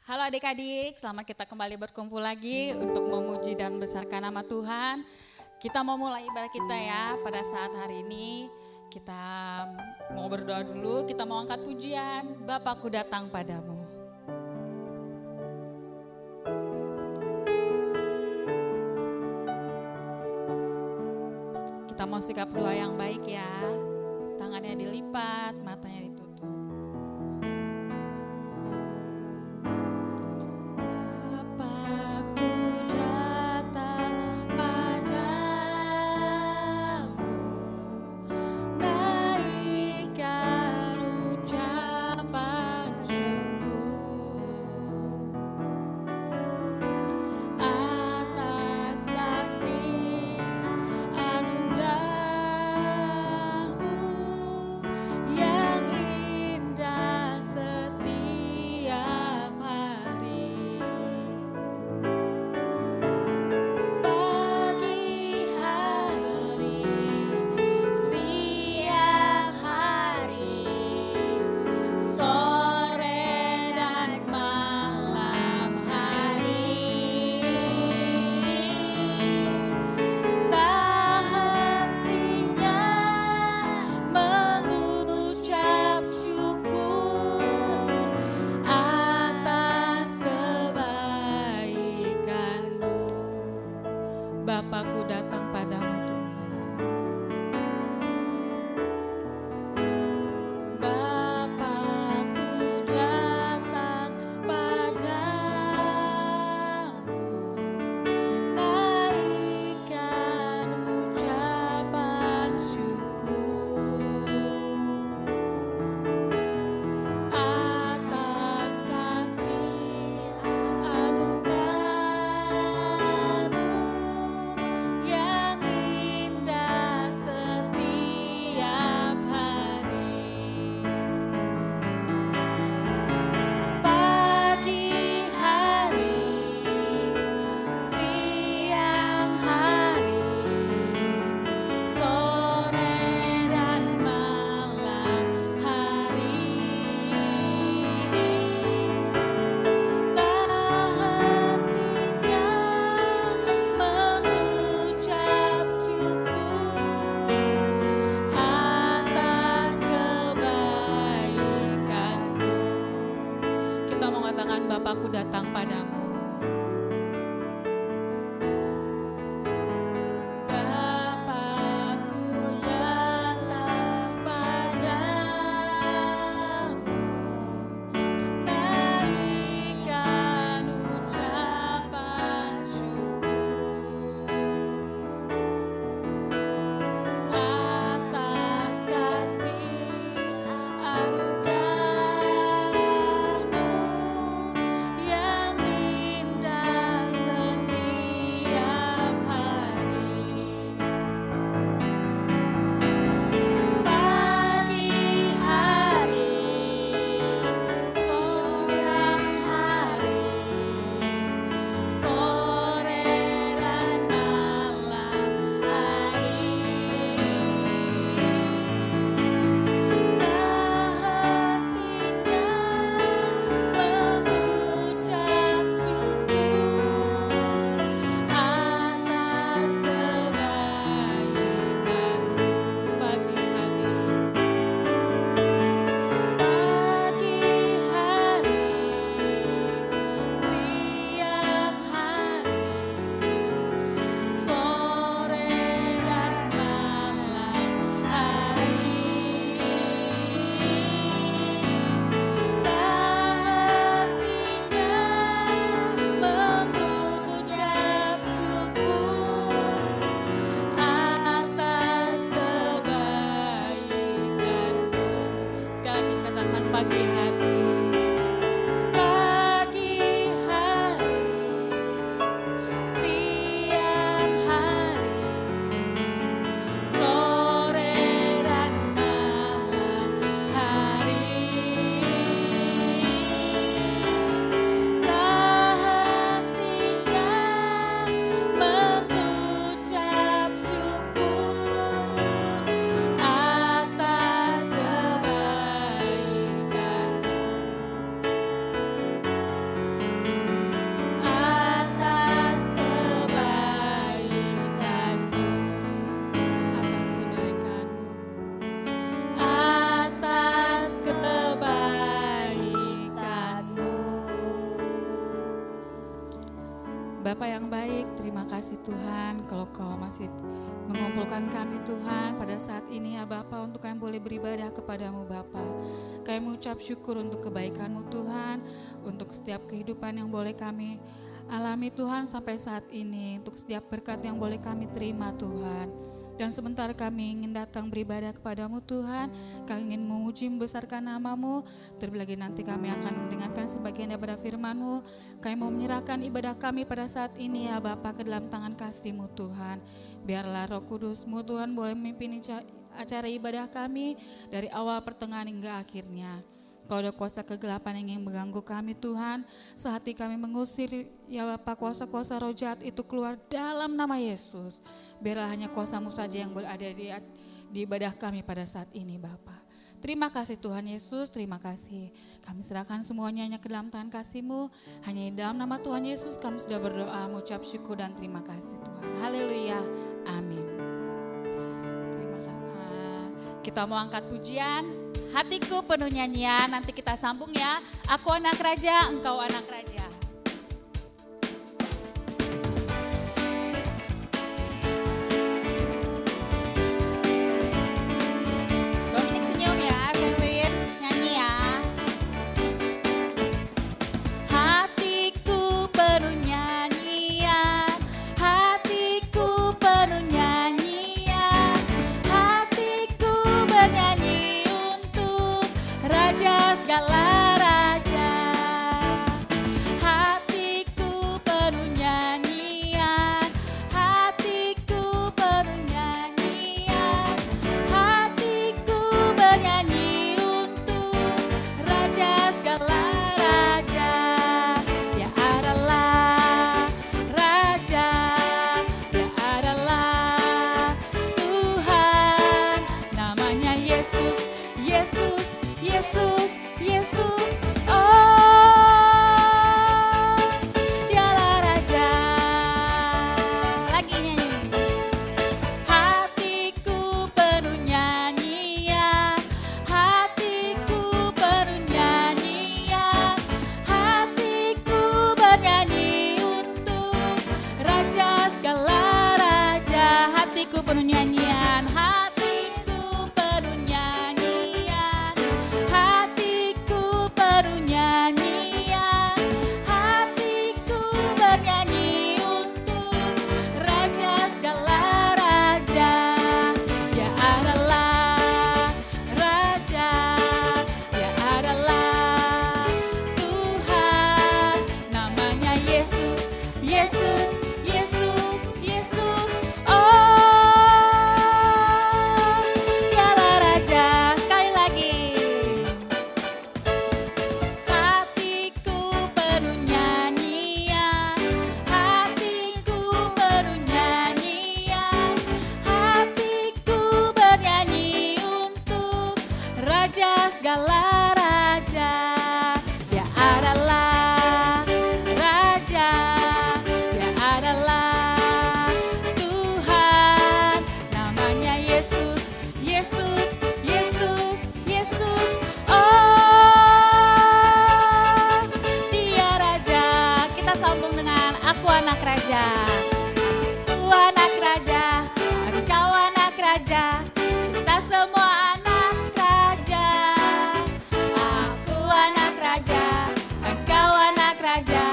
Halo adik-adik, selamat kita kembali berkumpul lagi untuk memuji dan membesarkan nama Tuhan. Kita mau mulai ibadah kita ya pada saat hari ini. Kita mau berdoa dulu, kita mau angkat pujian, Bapakku datang padamu. Kita mau sikap doa yang baik ya, tangannya dilipat, matanya ditutup. Bapakku datang padamu Tuhan. Bapakku datang padamu, naikkan ucapan syukur atas kasih anugerah yang indah setiap hari. Pagi hari, siang hari, sore dan malam hari. Tak hentinya mengucap syukur atas kebaikan-Mu. Kita mau katakan Bapakku datang padamu. Bapakku datang padamu, naikkan ucapan syukur atas kasih anugerah-Mu yang Bapa yang baik, terima kasih Tuhan kalau Kau masih mengumpulkan kami Tuhan pada saat ini ya Bapa, untuk kami boleh beribadah kepadamu Bapa. Kami mengucap syukur untuk kebaikan-Mu Tuhan, untuk setiap kehidupan yang boleh kami alami Tuhan sampai saat ini, untuk setiap berkat yang boleh kami terima Tuhan. Dan sebentar kami ingin datang beribadah kepadamu Tuhan, kami ingin memuji membesarkan nama-Mu. Terlebih lagi nanti kami akan mendengarkan sebagian daripada firman-Mu. Kami mau menyerahkan ibadah kami pada saat ini ya Bapa ke dalam tangan kasih-Mu Tuhan. Biarlah Roh Kudus-Mu Tuhan boleh memimpin acara ibadah kami dari awal pertengahan hingga akhirnya. Kau ada kuasa kegelapan yang ingin mengganggu kami Tuhan, sehati kami mengusir ya Bapa kuasa-kuasa roh jahat itu keluar dalam nama Yesus. Biarlah hanya kuasa-Mu saja yang berada di ibadah kami pada saat ini Bapa. Terima kasih Tuhan Yesus, terima kasih. Kami serahkan semuanya hanya ke dalam tangan kasih-Mu. Hanya di dalam nama Tuhan Yesus kami sudah berdoa, mengucap syukur dan terima kasih Tuhan. Haleluya, amin. Terima kasih. Kita mau angkat pujian. Hatiku penuh nyanyian, nanti kita sambung ya. Aku anak raja, engkau anak raja. Dominik senyum ya, Felin nyanyi ya. Hatiku penuh nyanyian, hatiku penuh nyanyian, hatiku bernyanyi Raja segala raja. Hatiku penuh nyanyian, hatiku penuh nyanyian, hatiku bernyanyi untuk Raja segala raja. Dia adalah Raja, Dia adalah Tuhan, namanya Yesus, Yesus, Yesus, Yesus, oh, Dialah Raja. Lagi nyanyi. Hatiku penuh nyanyian, hatiku penuh nyanyian, hatiku bernyanyi untuk Raja segala raja. Hatiku penuh nyanyian, hatiku penuh nyanyian, hatiku penuh nyanyian, hatiku bernyanyi untuk Raja segala raja. Dia adalah Raja, Dia adalah Tuhan, namanya Yesus, Yesus, Yesus, Yesus, oh, Dialah Raja. Sekali lagi. Hatiku penuh nyanyian, hatiku penuh nyanyian, hatiku bernyanyi untuk Raja segala raja. Dia adalah Raja, Dia adalah Tuhan, namanya Yesus, Yesus, Yesus, Yesus, oh, Dia Raja. Kita sambung dengan aku anak raja. Aku anak raja, engkau anak raja, kita semua anak raja. Aku anak raja, engkau anak raja,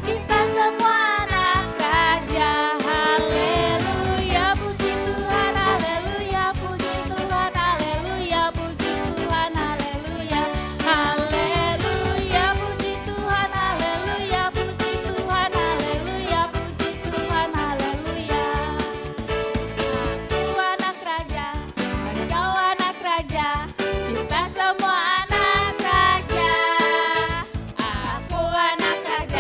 kita semua anak raja. Haleluya, puji Tuhan, haleluya, puji Tuhan, haleluya, puji Tuhan, haleluya, haleluya, puji Tuhan, haleluya, puji Tuhan, haleluya, puji Tuhan, haleluya. Aku anak raja, engkau anak raja, kita semua anak raja. Aku anak raja,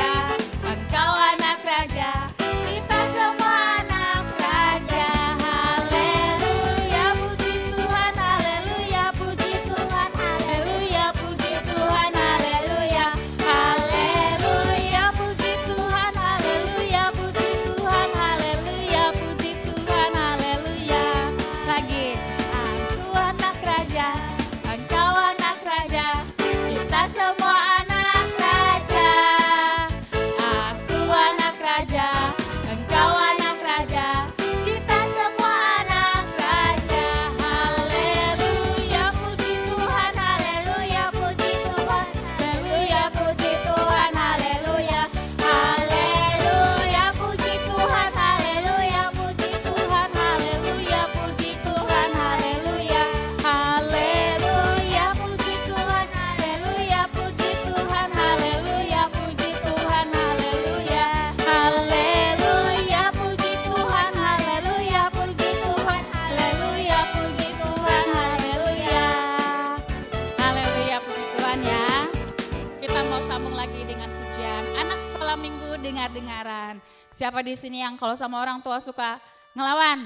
minggu dengar-dengaran. Siapa di sini yang kalau sama orang tua suka ngelawan?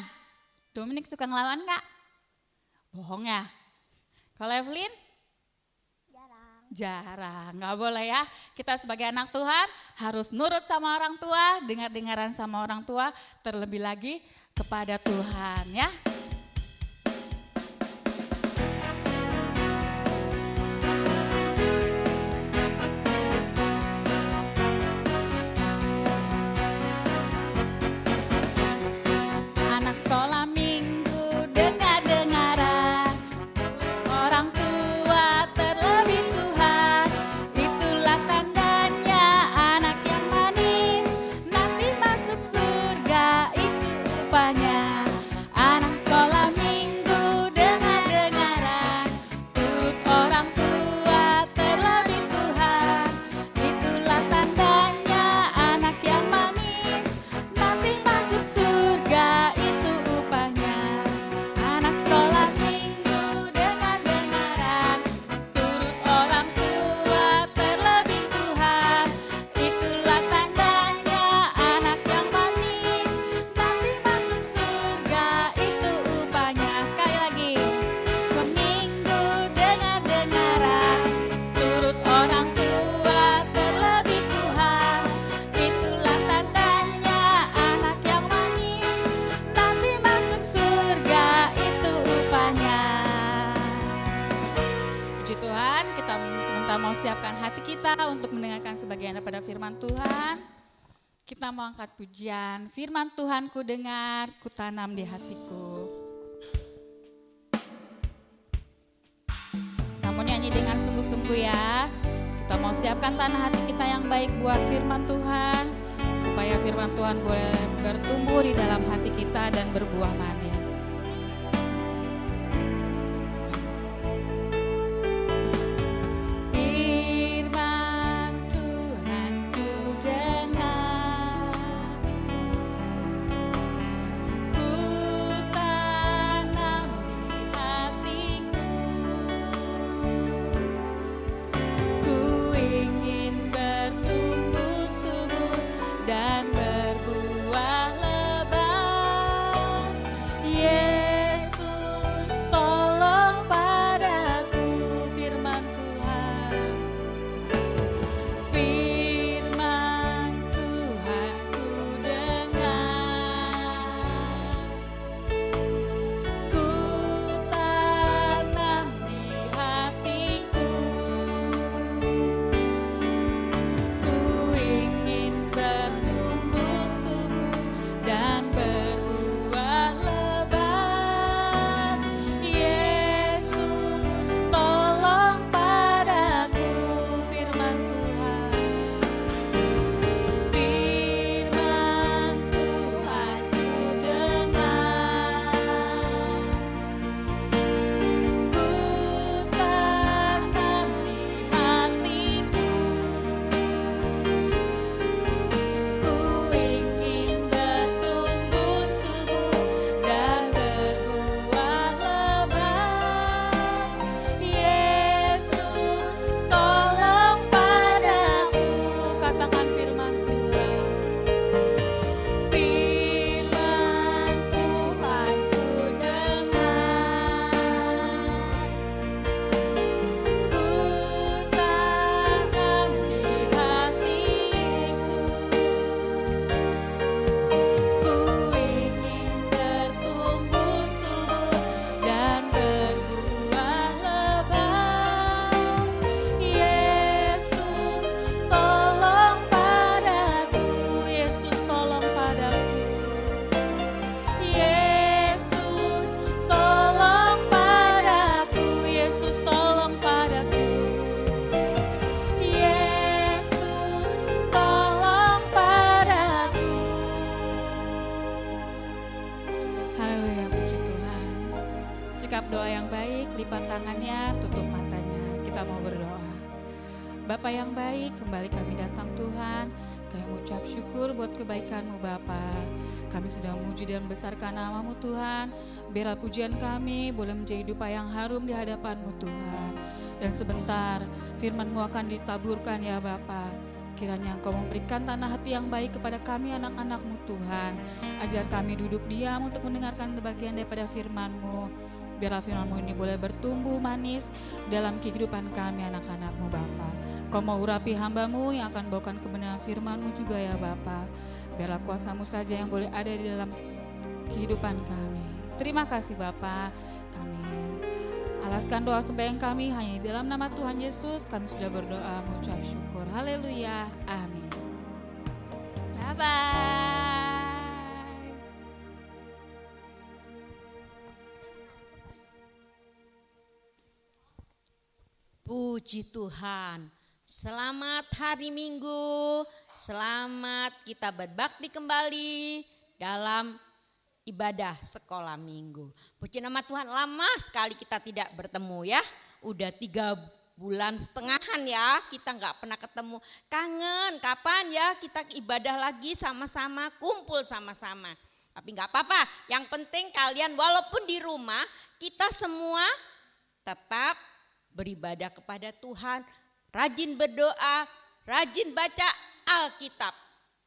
Dominik suka ngelawan nggak? Bohong ya? Kalau Evelyn? Jarang, nggak boleh ya. Kita sebagai anak Tuhan harus nurut sama orang tua, dengar-dengaran sama orang tua, terlebih lagi kepada Tuhan ya. Anak sekolah minggu dengar-dengaran, orang tua terlebih Tuhan, itulah tandanya anak yang manis, nanti masuk surga itu upahnya. Anak sekolah minggu dengar-dengaran, turut orang tua terlebih Tuhan, itulah tandanya anak yang manis, nanti masuk surga itu upahnya. Anak sekolah minggu dengar-dengaran, turut orang tua terlebih Tuhan, itulah tandanya anak yang manis, nanti masuk surga itu upahnya. Sekali lagi, seminggu dengar-dengaran, turut orang tua terlebih Tuhan, itulah tandanya anak yang manis, nanti masuk surga itu upahnya. Puji Tuhan, kita sebentar mau siapkan hati kita untuk mendengarkan sebagian daripada firman Tuhan. Kita mau angkat pujian, firman Tuhan ku dengar, ku tanam di hatiku. Namun nyanyi dengan sungguh-sungguh ya. Kita mau siapkan tanah hati kita yang baik buat firman Tuhan, supaya firman Tuhan boleh bertumbuh di dalam hati kita dan berbuah manis. Firman Tuhan ku dengar, ku tanam di hatiku, ku ingin bertumbuh subur dan berbuah lebat. Yesus, tolong padaku, firman Tuhan. Firman Tuhan ku dengar, ku tanam di hatiku, ku ingin bertumbuh subur dan berbuah lebat. Yesus, tolong padaku, firman Tuhan. Firman Tuhan ku dengar, ku tanam di hatiku, ku ingin bertumbuh subur dan berbuah lebat. Yesus, tolong padaku, katakan firman Tuhan. Firman Tuhan ku dengar, ku tanam di hatiku, ku ingin bertumbuh subur dan berbuah lebat. Yesus, tolong padaku, Yesus, tolong padaku. Yesus, tolong padaku, Yesus, tolong padaku. Yesus, tolong padaku. Haleluya, puji Tuhan. Sikap doa yang baik, lipat tangannya, tutup matanya. Kita mau berdoa. Bapa yang baik, kembali kami datang Tuhan. Kami mengucap syukur buat kebaikan-Mu Bapa. Kami sudah memuji dan membesarkan nama-Mu Tuhan. Biarlah pujian kami boleh menjadi dupa yang harum di hadapan-Mu Tuhan. Dan sebentar firman-Mu akan ditaburkan ya Bapa. Kiranya Engkau memberikan tanah hati yang baik kepada kami anak-anak-Mu Tuhan. Ajar kami duduk diam untuk mendengarkan bagian daripada firman-Mu. Biarlah firman-Mu ini boleh bertumbuh manis dalam kehidupan kami anak-anak-Mu Bapa. Kau mau urapi hamba-Mu yang akan bawakan kebenaran firman-Mu juga ya Bapa. Biarlah kuasa-Mu saja yang boleh ada di dalam kehidupan kami. Terima kasih Bapa. Kami alaskan doa sembahyang kami hanya di dalam nama Tuhan Yesus. Kami sudah berdoa mengucap syukur. Haleluya. Amin. Bye-bye. Puji Tuhan. Selamat hari Minggu. Selamat kita berbakti kembali dalam ibadah sekolah minggu. Puji nama Tuhan, lama sekali kita tidak bertemu ya. Udah 3 bulan setengahan ya kita nggak pernah ketemu. Kangen kapan ya kita ibadah lagi sama-sama, kumpul sama-sama. Tapi nggak apa-apa, yang penting kalian walaupun di rumah kita semua tetap beribadah kepada Tuhan. Rajin berdoa, rajin baca Alkitab.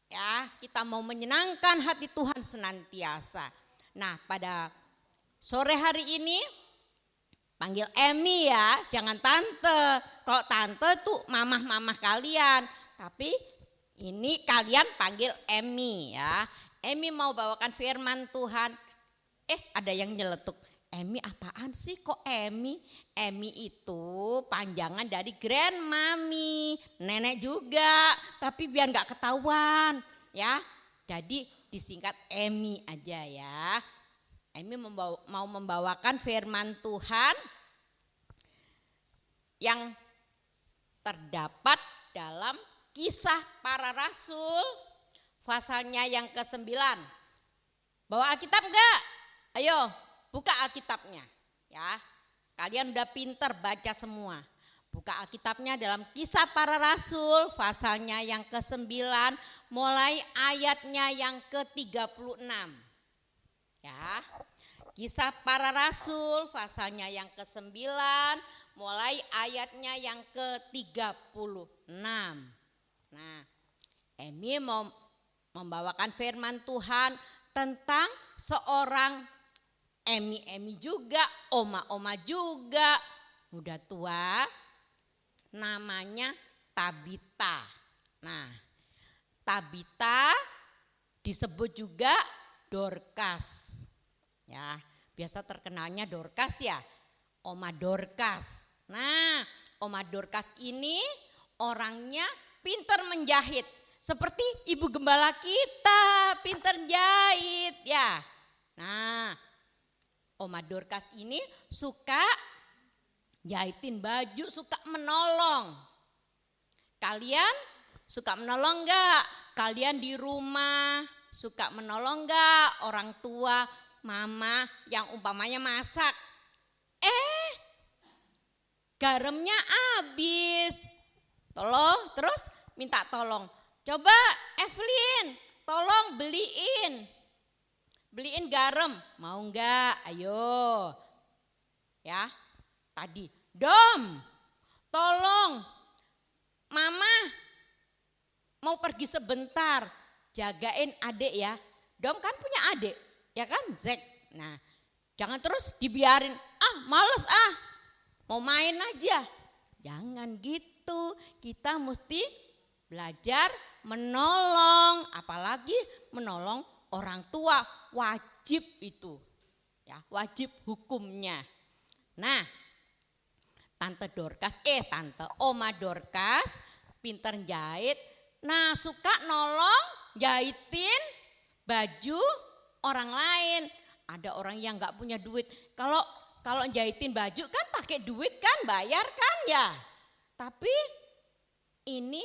Ya, kita mau menyenangkan hati Tuhan senantiasa. Nah, pada sore hari ini panggil Emi ya, jangan tante. Kalau tante tuh mamah-mamah kalian, tapi ini kalian panggil Emi ya. Emi mau bawakan firman Tuhan. Ada yang nyeletuk. Emi apaan sih kok Emi? Emi itu panjangan dari grandmami, nenek juga, tapi biar gak ketahuan ya. Jadi disingkat Emi aja ya. Emi mau membawakan firman Tuhan yang terdapat dalam Kisah Para Rasul pasalnya yang ke-9. Bawa Alkitab enggak? Ayo buka Alkitabnya ya. Kalian udah pinter baca semua. Buka Alkitabnya dalam Kisah Para Rasul pasalnya yang ke-9 mulai ayatnya yang ke-36. Ya. Kisah Para Rasul pasalnya yang ke-9 mulai ayatnya yang ke-36. Nah, Emi mau membawakan firman Tuhan tentang seorang Emi juga, oma-oma juga, udah tua, namanya Tabita. Nah, Tabita disebut juga Dorcas. Ya, biasa terkenalnya Dorcas ya, Oma Dorcas. Nah, Oma Dorcas ini orangnya pinter menjahit. Seperti ibu gembala kita, pinter jahit ya. Nah, Oma Dorcas ini suka jahitin baju, suka menolong. Kalian suka menolong gak? Kalian di rumah suka menolong gak orang tua, mama yang umpamanya masak? Garamnya habis. Terus minta tolong. Coba Evelyn, tolong beliin garam, mau enggak? Ayo. Ya, tadi. Dom, tolong. Mama mau pergi sebentar, jagain adik ya. Dom kan punya adik, ya kan? Zek. Nah, jangan terus dibiarin. Males mau main aja. Jangan gitu, kita mesti belajar menolong, apalagi menolong orang tua, wajib itu ya, wajib hukumnya. Nah, Tante Oma Dorcas pinter jahit. Nah, suka nolong jahitin baju orang lain. Ada orang yang nggak punya duit. Kalau jahitin baju kan pakai duit kan, bayar kan ya. Tapi ini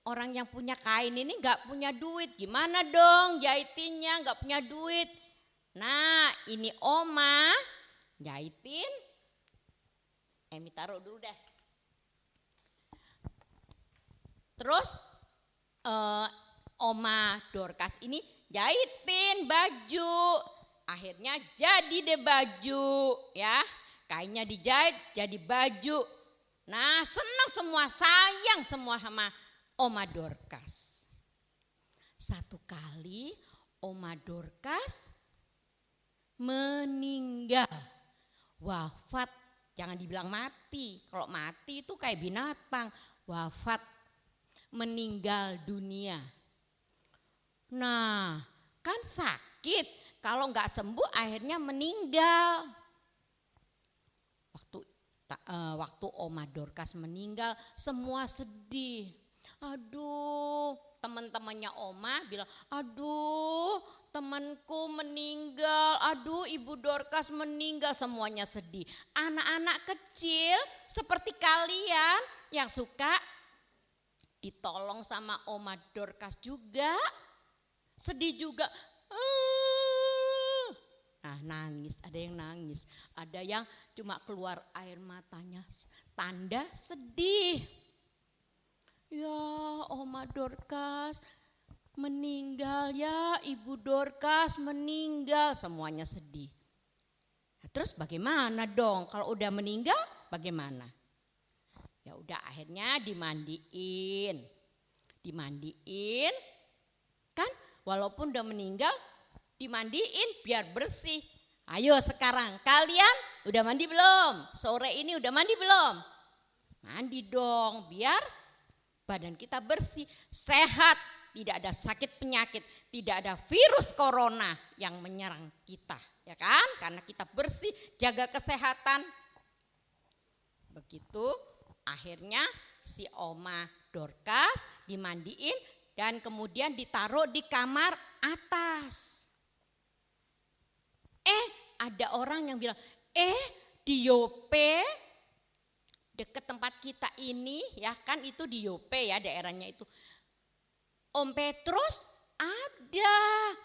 orang yang punya kain ini nggak punya duit, gimana dong jahitinnya, nggak punya duit. Nah, ini Oma jahitin. Emi taruh dulu deh. Terus Oma Dorcas ini jahitin baju. Akhirnya jadi deh baju ya. Kainnya dijahit jadi baju. Nah, senang semua, sayang semua sama Oma Dorcas. Satu kali Oma Dorcas meninggal, wafat. Jangan dibilang mati, kalau mati itu kayak binatang, wafat, meninggal dunia. Nah, kan sakit, kalau nggak sembuh akhirnya meninggal. Waktu Oma Dorcas meninggal, semua sedih. Aduh, teman-temannya Oma bilang, aduh temanku meninggal, aduh Ibu Dorcas meninggal, semuanya sedih. Anak-anak kecil seperti kalian yang suka ditolong sama Oma Dorcas juga, sedih juga. Nah, nangis, ada yang nangis, ada yang cuma keluar air matanya, tanda sedih. Ya, Oma Dorcas meninggal, ya Ibu Dorcas meninggal, semuanya sedih. Nah, terus bagaimana dong kalau udah meninggal, bagaimana? Ya udah akhirnya dimandiin, kan walaupun udah meninggal dimandiin biar bersih. Ayo sekarang kalian udah mandi belum? Sore ini udah mandi belum? Mandi dong biar badan kita bersih, sehat, tidak ada sakit penyakit, tidak ada virus corona yang menyerang kita, ya kan? Karena kita bersih, jaga kesehatan. Begitu akhirnya si Oma Dorcas dimandiin dan kemudian ditaruh di kamar atas. Ada orang yang bilang, di Yope deket tempat kita ini, ya kan itu di Yope ya daerahnya itu. Om Petrus ada.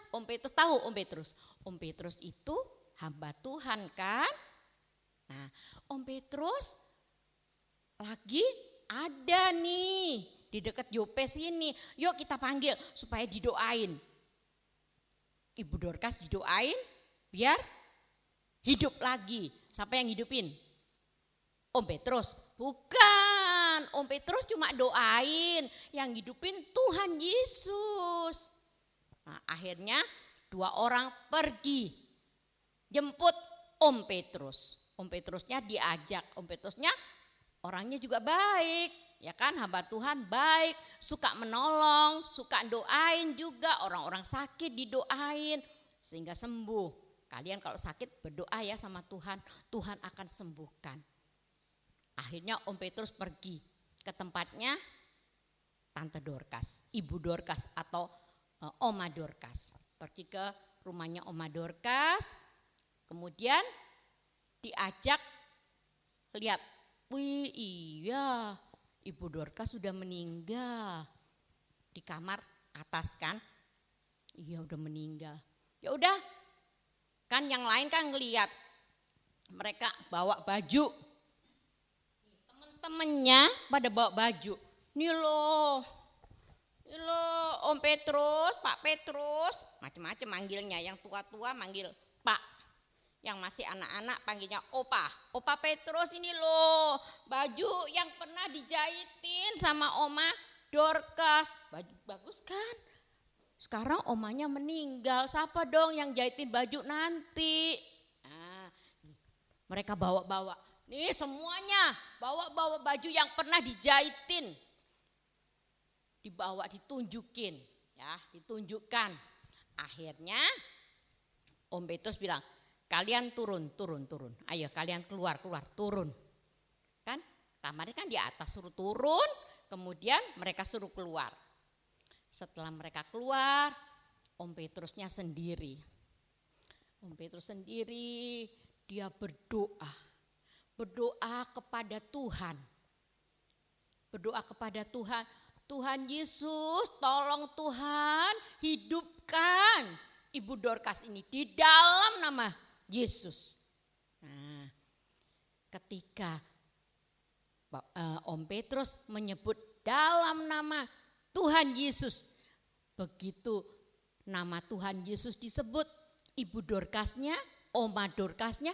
Om Petrus tahu Om Petrus? Om Petrus itu hamba Tuhan kan. Nah, Om Petrus lagi ada nih di dekat Yope sini. Yuk kita panggil supaya didoain. Ibu Dorcas didoain biar hidup lagi. Siapa yang hidupin? Om Petrus? Bukan. Om Petrus cuma doain. Yang hidupin Tuhan Yesus. Nah, akhirnya 2 orang pergi jemput Om Petrus. Om Petrusnya diajak. Om Petrusnya orangnya juga baik. Ya kan, hamba Tuhan baik. Suka menolong, suka doain juga. Orang-orang sakit didoain sehingga sembuh. Kalian kalau sakit berdoa ya sama Tuhan, Tuhan akan sembuhkan. Akhirnya Om Petrus pergi ke tempatnya Tante Dorcas, Ibu Dorcas atau Oma Dorcas. Pergi ke rumahnya Oma Dorcas, kemudian diajak lihat, wih iya Ibu Dorcas sudah meninggal di kamar atas kan, iya udah meninggal. Ya udah. Kan yang lain kan ngelihat mereka bawa baju. Temen-temennya pada bawa baju. Nih loh Om Petrus, Pak Petrus, macam-macam manggilnya. Yang tua-tua manggil Pak. Yang masih anak-anak panggilnya Opa. Opa Petrus ini loh baju yang pernah dijahitin sama Oma Dorcas. Baju bagus kan? Sekarang omanya meninggal, siapa dong yang jahitin baju nanti? Nah, mereka bawa-bawa, nih semuanya bawa-bawa baju yang pernah dijahitin. Dibawa, ditunjukin, ya ditunjukkan. Akhirnya Om Petrus bilang, kalian turun. Ayo kalian keluar, turun. Kan kamarnya kan di atas, suruh turun, kemudian mereka suruh keluar. Setelah mereka keluar, Om Petrusnya sendiri. Om Petrus sendiri, dia berdoa kepada Tuhan. Berdoa kepada Tuhan, Tuhan Yesus tolong Tuhan hidupkan Ibu Dorcas ini di dalam nama Yesus. Nah, ketika Om Petrus menyebut dalam nama Tuhan Yesus, begitu nama Tuhan Yesus disebut, Ibu Dorcasnya, Oma Dorcasnya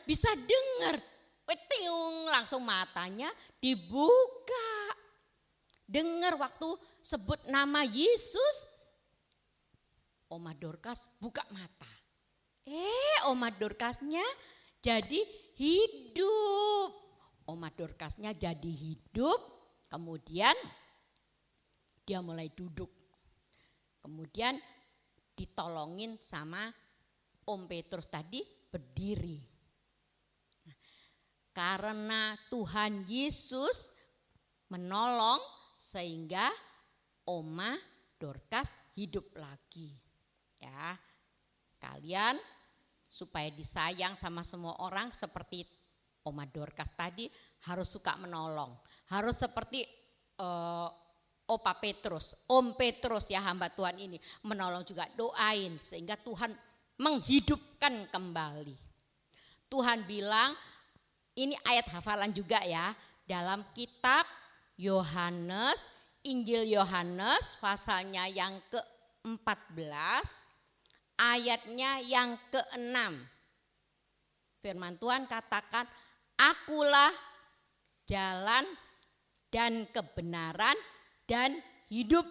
bisa dengar, peting langsung matanya dibuka. dengar waktu sebut nama Yesus, Oma Dorcas buka mata. Oma Dorcasnya jadi hidup. Oma Dorcasnya jadi hidup, kemudian dia mulai duduk. Kemudian ditolongin sama Om Petrus tadi berdiri. Karena Tuhan Yesus menolong sehingga Oma Dorcas hidup lagi. Ya, kalian supaya disayang sama semua orang seperti Oma Dorcas tadi harus suka menolong. Harus seperti Opa Petrus, Om Petrus ya hamba Tuhan ini menolong juga, doain sehingga Tuhan menghidupkan kembali. Tuhan bilang, ini ayat hafalan juga ya, dalam kitab Yohanes, Injil Yohanes pasalnya yang ke-14, ayatnya yang ke-6. Firman Tuhan katakan, akulah jalan dan kebenaran dan hidup.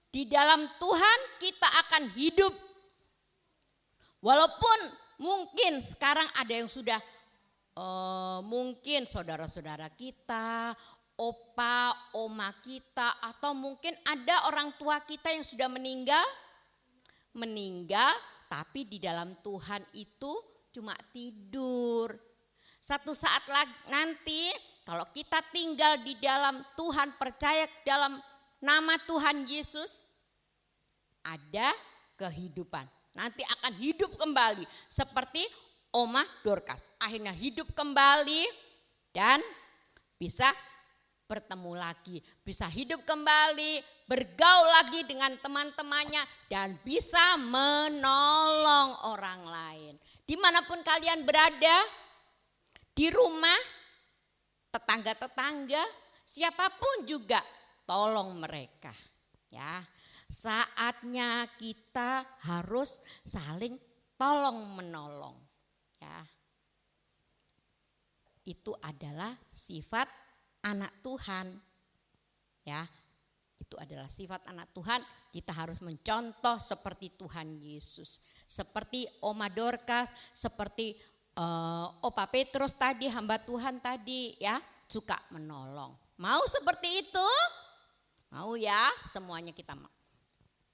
Di dalam Tuhan kita akan hidup. Walaupun mungkin sekarang ada yang sudah mungkin saudara-saudara kita, opa, oma kita, atau mungkin ada orang tua kita yang sudah meninggal, tapi di dalam Tuhan itu cuma tidur. Satu saat lagi nanti kalau kita tinggal di dalam Tuhan, percaya dalam nama Tuhan Yesus, ada kehidupan. Nanti akan hidup kembali seperti Oma Dorcas. Akhirnya hidup kembali dan bisa bertemu lagi, bisa hidup kembali, bergaul lagi dengan teman-temannya dan bisa menolong orang lain. Dimanapun kalian berada, di rumah, tetangga-tetangga, siapapun juga tolong mereka. Ya, saatnya kita harus saling tolong menolong. Ya, itu adalah sifat anak Tuhan. Ya, itu adalah sifat anak Tuhan. Kita harus mencontoh seperti Tuhan Yesus, seperti Oma Dorcas, seperti Opa Petrus tadi, hamba Tuhan tadi, ya, suka menolong. Mau seperti itu? Mau ya, semuanya kita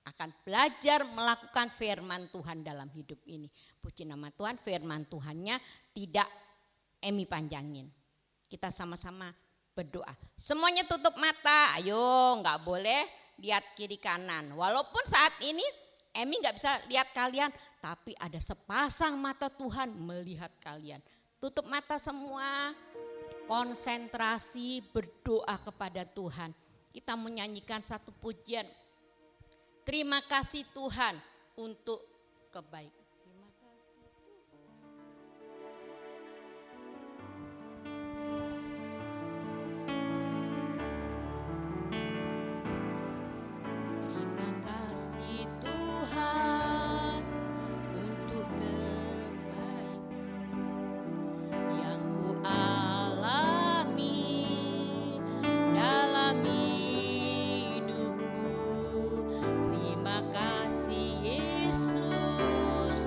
akan belajar melakukan firman Tuhan dalam hidup ini. Puji nama Tuhan, firman Tuhannya tidak Emi panjangin. Kita sama-sama berdoa. Semuanya tutup mata, ayo, nggak boleh lihat kiri kanan. Walaupun saat ini Emi nggak bisa lihat kalian, tapi ada sepasang mata Tuhan melihat kalian. Tutup mata semua, konsentrasi berdoa kepada Tuhan. Kita menyanyikan satu pujian. Terima kasih Tuhan untuk kebaikan. Terima kasih Yesus.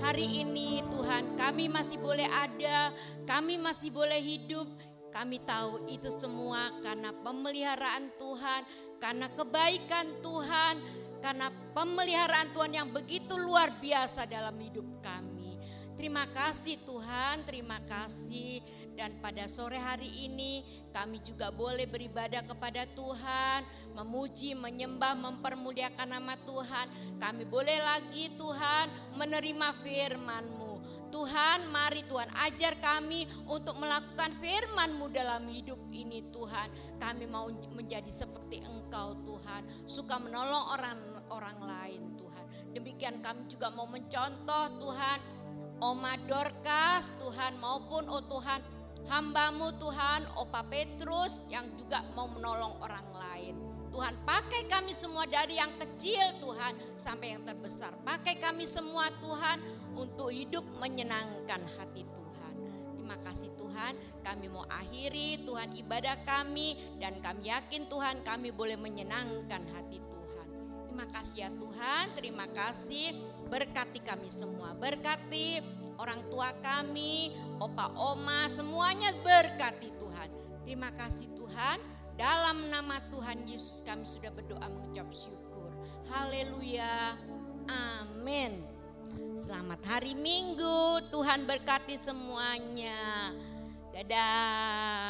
hari ini Tuhan kami masih boleh ada, kami masih boleh hidup. Kami tahu itu semua karena pemeliharaan Tuhan, karena kebaikan Tuhan, karena pemeliharaan Tuhan yang begitu luar biasa dalam hidup kami. Terima kasih Tuhan, terima kasih. Dan pada sore hari ini kami juga boleh beribadah kepada Tuhan, memuji, menyembah, mempermuliakan nama Tuhan. Kami boleh lagi Tuhan menerima firman-Mu. Tuhan, mari Tuhan ajar kami untuk melakukan firman-Mu dalam hidup ini Tuhan. Kami mau menjadi seperti Engkau Tuhan, suka menolong orang lain Tuhan. Demikian kami juga mau mencontoh Tuhan, Oma Dorcas Tuhan, maupun Tuhan hamba-Mu Tuhan, Opa Petrus yang juga mau menolong orang lain. Tuhan, pakai kami semua dari yang kecil Tuhan sampai yang terbesar. Pakai kami semua Tuhan untuk hidup menyenangkan hati Tuhan. Terima kasih Tuhan, kami mau akhiri Tuhan ibadah kami dan kami yakin Tuhan kami boleh menyenangkan hati Tuhan. Terima kasih ya Tuhan, terima kasih, berkati kami semua, berkati orang tua kami, opa oma, semuanya berkati Tuhan. Terima kasih Tuhan, dalam nama Tuhan Yesus kami sudah berdoa mengucap syukur. Haleluya, amin. Selamat hari Minggu, Tuhan berkati semuanya. Dadah.